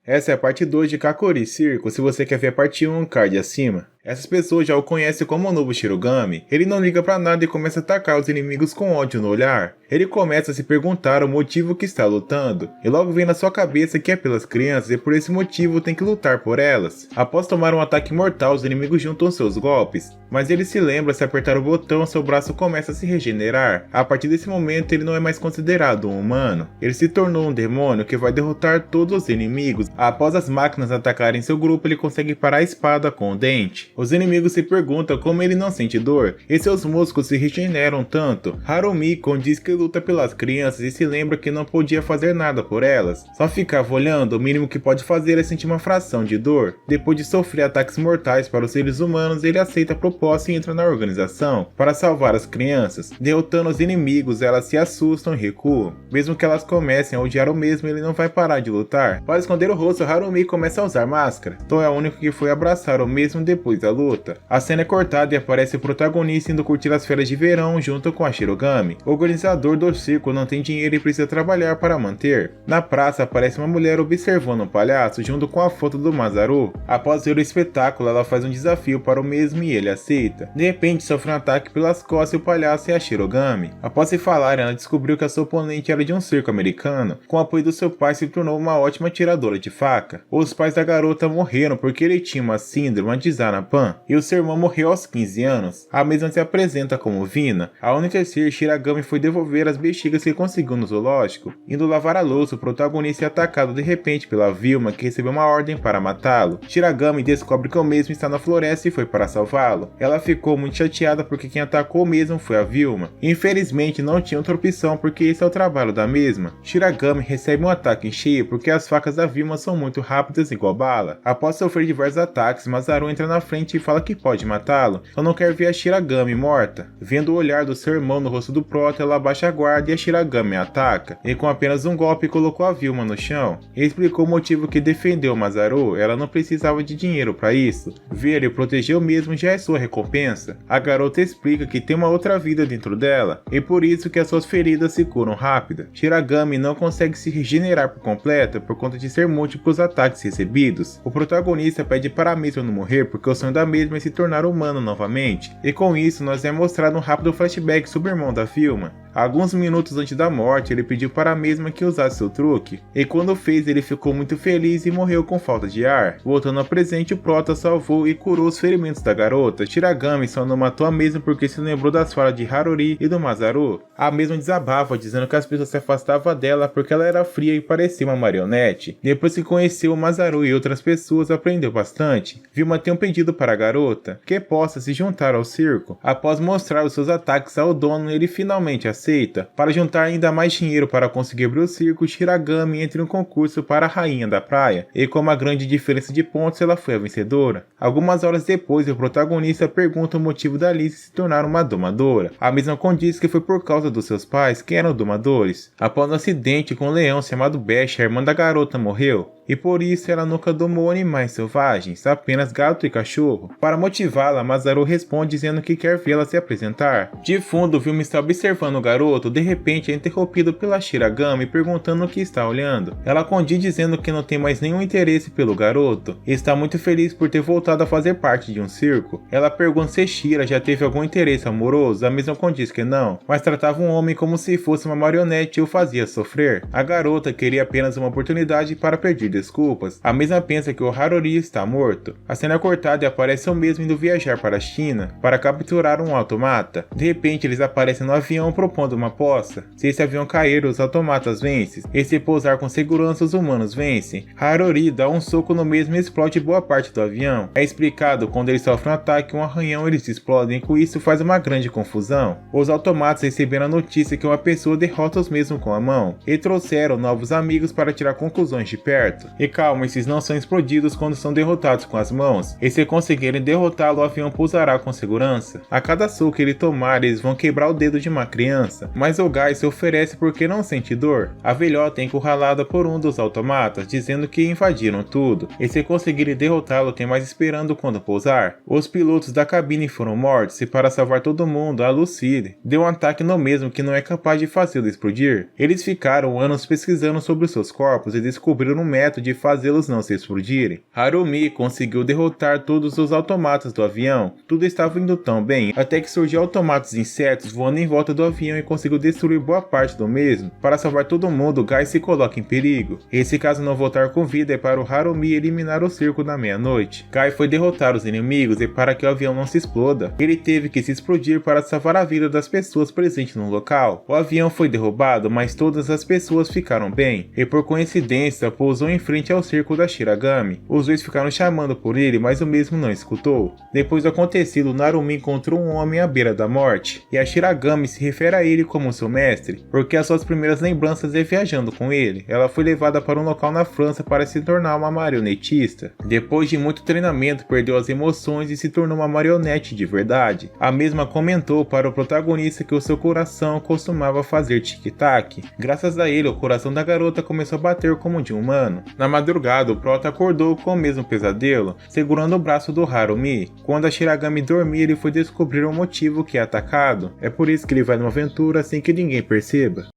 Essa é a parte 2 de Kakori Circle, se você quer ver a parte 1, card acima. Essas pessoas já o conhecem como o novo Shirogami. Ele não liga pra nada e começa a atacar os inimigos com ódio no olhar. Ele começa a se perguntar o motivo que está lutando, e logo vem na sua cabeça que é pelas crianças e por esse motivo tem que lutar por elas. Após tomar um ataque mortal, os inimigos juntam seus golpes, mas ele se lembra, se apertar o botão, seu braço começa a se regenerar. A partir desse momento ele não é mais considerado um humano, ele se tornou um demônio que vai derrotar todos os inimigos. Após as máquinas atacarem seu grupo, ele consegue parar a espada com o dente. Os inimigos se perguntam como ele não sente dor, e seus músculos se regeneram tanto. Harumi diz que luta pelas crianças e se lembra que não podia fazer nada por elas, só ficava olhando. O mínimo que pode fazer é sentir uma fração de dor. Depois de sofrer ataques mortais para os seres humanos, ele aceita a proposta e entra na organização para salvar as crianças. Derrotando os inimigos, elas se assustam e recuam. Mesmo que elas comecem a odiar o mesmo, ele não vai parar de lutar. Para esconder o rosto, Harumi começa a usar máscara. Tom é o único que foi abraçar o mesmo depois da luta. A cena é cortada e aparece o protagonista indo curtir as férias de verão junto com a Shirogami. O organizador do circo não tem dinheiro e precisa trabalhar para manter. Na praça aparece uma mulher observando um palhaço junto com a foto do Masaru. Após ver o espetáculo, ela faz um desafio para o mesmo e ele aceita. De repente sofre um ataque pelas costas e o palhaço é a Shirogami. Após se falarem, ela descobriu que a sua oponente era de um circo americano. Com o apoio do seu pai, se tornou uma ótima atiradora de faca. Os pais da garota morreram porque ele tinha uma síndrome de Zanapan e o seu irmão morreu aos 15 anos. A mesma se apresenta como Vina. Ao anoitecer, Shiragami foi devolver as bexigas que conseguiu no zoológico. Indo lavar a louça, o protagonista é atacado de repente pela Vilma, que recebeu uma ordem para matá-lo. Shiragami descobre que o mesmo está na floresta e foi para salvá-lo. Ela ficou muito chateada porque quem atacou o mesmo foi a Vilma. Infelizmente não tinha outra opção porque esse é o trabalho da mesma. Shiragami recebe um ataque em cheio porque as facas da Vilma são muito rápidas igual bala. Após sofrer diversos ataques, Masaru entra na frente e fala que pode matá-lo, só não quer ver a Shiragami morta. Vendo o olhar do seu irmão no rosto do Prota, ela abaixa a guarda e a Shiragami ataca. E com apenas um golpe colocou a Vilma no chão. Ele explicou o motivo que defendeu Masaru, ela não precisava de dinheiro para isso. Ver e proteger o mesmo já é sua recompensa. A garota explica que tem uma outra vida dentro dela, e por isso que as suas feridas se curam rápido. Shiragami não consegue se regenerar por completo por conta de ser múltiplos ataques recebidos. O protagonista pede para a mesma não morrer porque o sonho da mesma é se tornar humano novamente, e com isso nós é mostrado um rápido flashback sobre o irmão da Vilma. Alguns minutos antes da morte, ele pediu para a mesma que usasse seu truque, e quando fez ele ficou muito feliz e morreu com falta de ar. Voltando ao presente, o Prota salvou e curou os ferimentos da garota. Shiragami só não matou a mesma porque se lembrou das falas de Haruri e do Masaru. A mesma desabava, dizendo que as pessoas se afastavam dela porque ela era fria e parecia uma marionete. Depois que conheceu o Masaru e outras pessoas, aprendeu bastante. Vilma tem um pedido para a garota, que possa se juntar ao circo. Após mostrar os seus ataques ao dono, ele finalmente aceita. Para juntar ainda mais dinheiro para conseguir abrir o circo, Shiragami entra em um concurso para a rainha da praia, e com uma grande diferença de pontos ela foi a vencedora. Algumas horas depois, o protagonista pergunta o motivo da Alice se tornar uma domadora. A mesma condiz que foi por causa dos seus pais, que eram domadores. Após um acidente com um leão chamado Bash, a irmã da garota morreu, e por isso ela nunca domou animais selvagens, apenas gato e cachorro. Para motivá-la, Masaru responde dizendo que quer vê-la se apresentar. De fundo, o filme está observando o garoto, de repente é interrompido pela Shiragami perguntando o que está olhando. Ela condiz dizendo que não tem mais nenhum interesse pelo garoto, e está muito feliz por ter voltado a fazer parte de um circo. Ela pergunta se Shira já teve algum interesse amoroso, a mesma condiz que não, mas tratava um homem como se fosse uma marionete e o fazia sofrer. A garota queria apenas uma oportunidade para pedir desculpas. A mesma pensa que o Haruri está morto. A cena é cortada e aparece o mesmo indo viajar para a China para capturar um automata. De repente eles aparecem no avião propondo uma aposta. Se esse avião cair, os automatas vencem, e se pousar com segurança, os humanos vencem. Haruri dá um soco no mesmo e explode boa parte do avião. É explicado quando eles sofrem um ataque, um arranhão, eles explodem, e com isso faz uma grande confusão. Os automatas receberam a notícia que uma pessoa derrota os mesmos com a mão, e trouxeram novos amigos para tirar conclusões de perto. E calma, esses não são explodidos quando são derrotados com as mãos, e se conseguirem derrotá-lo, o avião pousará com segurança. A cada soco que ele tomar, eles vão quebrar o dedo de uma criança, mas o gás se oferece porque não sente dor. A velhota é encurralada por um dos automatas, dizendo que invadiram tudo, e se conseguirem derrotá-lo, tem mais esperando quando pousar. Os pilotos da cabine foram mortos, e para salvar todo mundo, a Lucille deu um ataque no mesmo que não é capaz de fazê-lo explodir. Eles ficaram anos pesquisando sobre os seus corpos e descobriram um método certo de fazê-los não se explodirem. Harumi conseguiu derrotar todos os automatas do avião. Tudo estava indo tão bem, até que surgiu automatas de insetos voando em volta do avião e conseguiu destruir boa parte do mesmo. Para salvar todo mundo, Guy se coloca em perigo. E se caso não voltar com vida, é para o Harumi eliminar o circo na meia-noite. Guy foi derrotar os inimigos e para que o avião não se exploda, ele teve que se explodir para salvar a vida das pessoas presentes no local. O avião foi derrubado, mas todas as pessoas ficaram bem, e por coincidência pousou em frente ao circo da Shiragami. Os dois ficaram chamando por ele, mas o mesmo não escutou. Depois do acontecido, Narumi encontrou um homem à beira da morte, e a Shiragami se refere a ele como seu mestre, porque as suas primeiras lembranças é viajando com ele. Ela foi levada para um local na França para se tornar uma marionetista. Depois de muito treinamento, perdeu as emoções e se tornou uma marionete de verdade. A mesma comentou para o protagonista que o seu coração costumava fazer tic-tac. Graças a ele, o coração da garota começou a bater como de um humano. Na madrugada, o prota acordou com o mesmo pesadelo, segurando o braço do Harumi. Quando a Shiragami dormia, ele foi descobrir o motivo que é atacado. É por isso que ele vai numa aventura sem que ninguém perceba.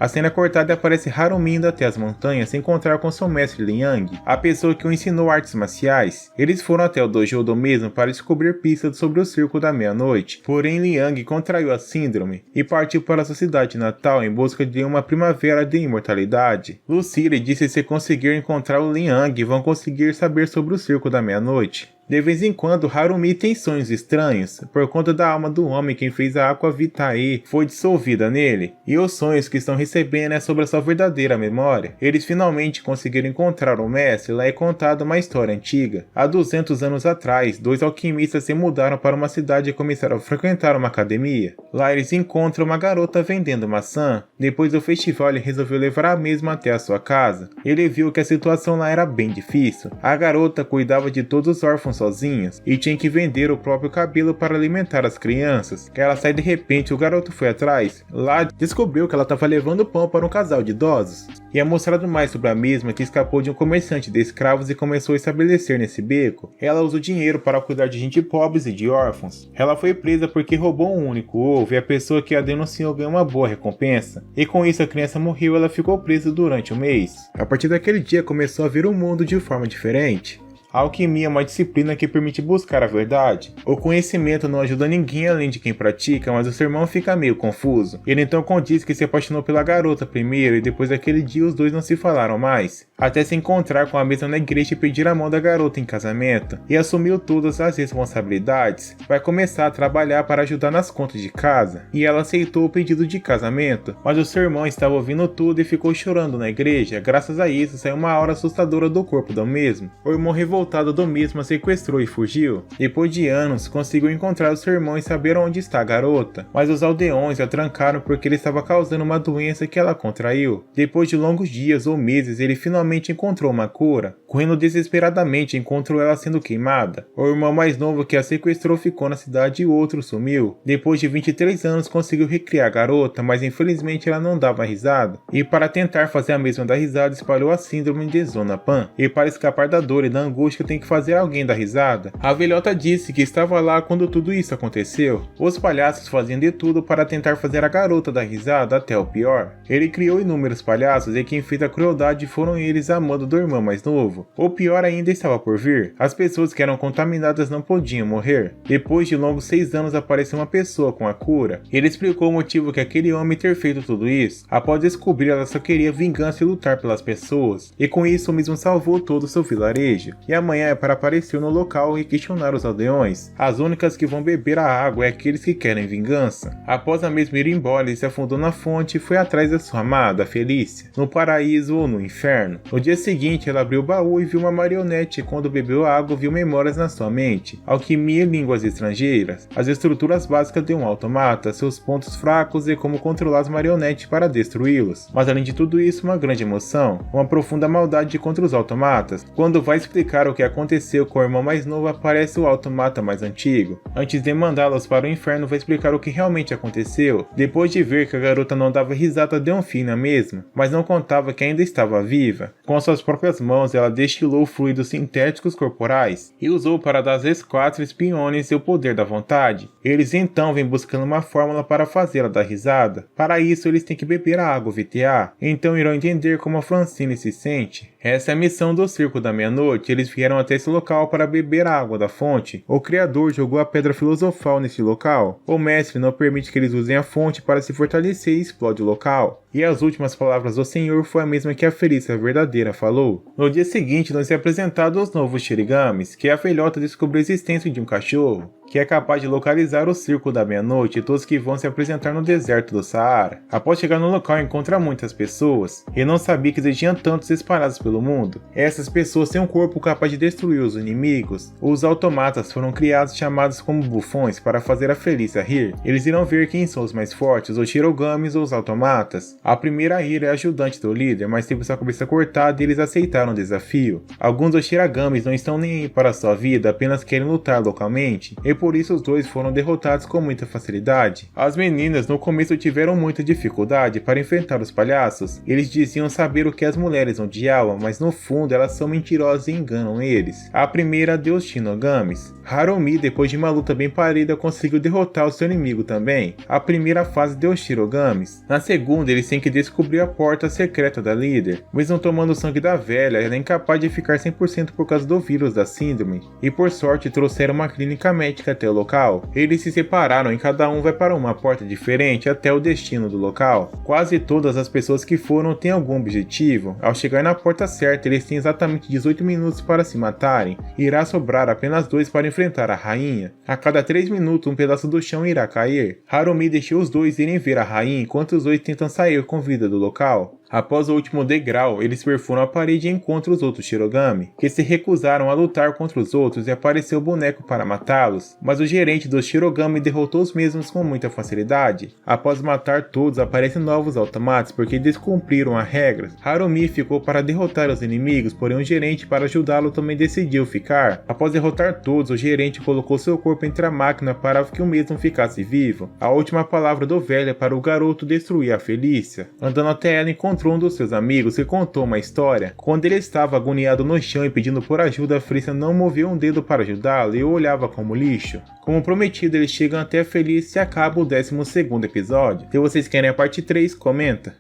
A cena cortada aparece Harumi indo até as montanhas se encontrar com seu mestre Liang, a pessoa que o ensinou artes marciais. Eles foram até o dojo do mesmo para descobrir pistas sobre o circo da meia-noite, porém Liang contraiu a síndrome e partiu para sua cidade natal em busca de uma primavera de imortalidade. Lucille disse que se conseguir encontrar o Liang, vão conseguir saber sobre o circo da meia-noite. De vez em quando, Harumi tem sonhos estranhos, por conta da alma do homem que fez a Aqua Vitae foi dissolvida nele, e os sonhos que estão recebendo é sobre a sua verdadeira memória. Eles finalmente conseguiram encontrar o mestre, lá é contada uma história antiga. Há 200 anos atrás, dois alquimistas se mudaram para uma cidade e começaram a frequentar uma academia. Lá eles encontram uma garota vendendo maçã. Depois do festival, ele resolveu levar a mesma até a sua casa. Ele viu que a situação lá era bem difícil. A garota cuidava de todos os órfãos sozinhas e tinha que vender o próprio cabelo para alimentar as crianças. Ela sai de repente, o garoto foi atrás. Lá descobriu que ela estava levando pão para um casal de idosos. E é mostrado mais sobre a mesma que escapou de um comerciante de escravos e começou a estabelecer nesse beco. Ela usa o dinheiro para cuidar de gente pobres e de órfãos. Ela foi presa porque roubou um único ovo e a pessoa que a denunciou ganhou uma boa recompensa. E com isso a criança morreu e ela ficou presa durante um mês. A partir daquele dia começou a ver o mundo de forma diferente. A alquimia é uma disciplina que permite buscar a verdade. O conhecimento não ajuda ninguém além de quem pratica, mas o seu irmão fica meio confuso. Ele então condiz que se apaixonou pela garota primeiro e depois daquele dia os dois não se falaram mais, até se encontrar com a mesma na igreja e pedir a mão da garota em casamento, e assumiu todas as responsabilidades. Vai começar a trabalhar para ajudar nas contas de casa, e ela aceitou o pedido de casamento, mas o seu irmão estava ouvindo tudo e ficou chorando na igreja. Graças a isso saiu uma aura assustadora do corpo do mesmo. O irmão revoltado do mesmo a sequestrou e fugiu. Depois de anos, conseguiu encontrar o seu irmão e saber onde está a garota, mas os aldeões a trancaram porque ele estava causando uma doença que ela contraiu. Depois de longos dias ou meses, ele finalmente encontrou uma cura. Correndo desesperadamente, encontrou ela sendo queimada. O irmão mais novo que a sequestrou ficou na cidade e o outro sumiu. Depois de 23 anos, conseguiu recriar a garota, mas infelizmente ela não dava risada. E para tentar fazer a mesma da risada, espalhou a síndrome de Zona Pan. E para escapar da dor e da angústia, tem que fazer alguém dar risada. A velhota disse que estava lá quando tudo isso aconteceu. Os palhaços faziam de tudo para tentar fazer a garota dar risada até o pior. Ele criou inúmeros palhaços e quem fez a crueldade foram eles amando do irmão mais novo. O pior ainda estava por vir. As pessoas que eram contaminadas não podiam morrer. Depois de longos 6 anos apareceu uma pessoa com a cura. Ele explicou o motivo que aquele homem ter feito tudo isso. Após descobrir, ela só queria vingança e lutar pelas pessoas. E com isso mesmo salvou todo o seu vilarejo. E amanhã é para aparecer no local e questionar os aldeões. As únicas que vão beber a água é aqueles que querem vingança. Após a mesma ir embora, ele se afundou na fonte e foi atrás da sua amada, Felícia, no paraíso ou no inferno. No dia seguinte, ela abriu o baú e viu uma marionete e quando bebeu a água viu memórias na sua mente, alquimia e línguas estrangeiras, as estruturas básicas de um automata, seus pontos fracos e como controlar as marionetes para destruí-los. Mas além de tudo isso, uma grande emoção, uma profunda maldade contra os automatas. Quando vai explicar o que aconteceu com o irmão mais novo, aparece o automata mais antigo. Antes de mandá-los para o inferno, vai explicar o que realmente aconteceu. Depois de ver que a garota não dava risada, deu um fim na mesma, mas não contava que ainda estava viva. Com suas próprias mãos, ela destilou fluidos sintéticos corporais e usou para dar às quatro espionhos o poder da vontade. Eles então vêm buscando uma fórmula para fazê-la dar risada. Para isso eles têm que beber a água VTA, então irão entender como a Francine se sente. Essa é a missão do Circo da Meia-Noite, eles vieram até esse local para beber a água da fonte. O criador jogou a pedra filosofal nesse local. O mestre não permite que eles usem a fonte para se fortalecer e explode o local. E as últimas palavras do Senhor foi a mesma que a Felícia verdadeira falou. No dia seguinte, nos é apresentado os novos Shirigamis, que a filhota descobriu a existência de um cachorro, que é capaz de localizar o Circo da Meia-Noite e todos que vão se apresentar no deserto do Saara. Após chegar no local, encontra muitas pessoas, e não sabia que existiam tantos espalhados pelo mundo. Essas pessoas têm um corpo capaz de destruir os inimigos. Os automatas foram criados chamados como bufões para fazer a Felícia rir. Eles irão ver quem são os mais fortes, os Shirogamis ou os automatas. A primeira a rir é a ajudante do líder, mas teve sua cabeça cortada e eles aceitaram o desafio. Alguns dos Shiragamis não estão nem aí para sua vida, apenas querem lutar localmente, e por isso os dois foram derrotados com muita facilidade. As meninas no começo tiveram muita dificuldade para enfrentar os palhaços. Eles diziam saber o que as mulheres odiavam, mas no fundo elas são mentirosas e enganam eles. A primeira deu os Shinogamis. Harumi, depois de uma luta bem parelha, conseguiu derrotar o seu inimigo também. A primeira fase deu os Shirogamis. Na segunda, eles têm que descobrir a porta secreta da líder. Mesmo tomando o sangue da velha, ela é incapaz de ficar 100% por causa do vírus da síndrome. E por sorte, trouxeram uma clínica médica até o local. Eles se separaram e cada um vai para uma porta diferente até o destino do local. Quase todas as pessoas que foram têm algum objetivo. Ao chegar na porta certa, eles têm exatamente 18 minutos para se matarem. Irá sobrar apenas 2 para enfrentar a rainha. A cada 3 minutos, um pedaço do chão irá cair. Harumi deixou os dois irem ver a rainha enquanto os dois tentam sair com vida do local. Após o último degrau, eles perfuram a parede e encontram os outros Shirogami, que se recusaram a lutar contra os outros e apareceu o boneco para matá-los, mas o gerente dos Shirogami derrotou os mesmos com muita facilidade. Após matar todos, aparecem novos automatas porque descumpriram as regras. Harumi ficou para derrotar os inimigos, porém o gerente para ajudá-lo também decidiu ficar. Após derrotar todos, o gerente colocou seu corpo entre a máquina para que o mesmo ficasse vivo. A última palavra do velho é para o garoto destruir a Felícia. Andando até ela, encontrou um dos seus amigos que contou uma história. Quando ele estava agoniado no chão e pedindo por ajuda, a Felícia não moveu um dedo para ajudá-lo e o olhava como lixo. Como prometido, eles chegam até a Felícia e acaba o 12º episódio. Se vocês querem a parte 3, comenta.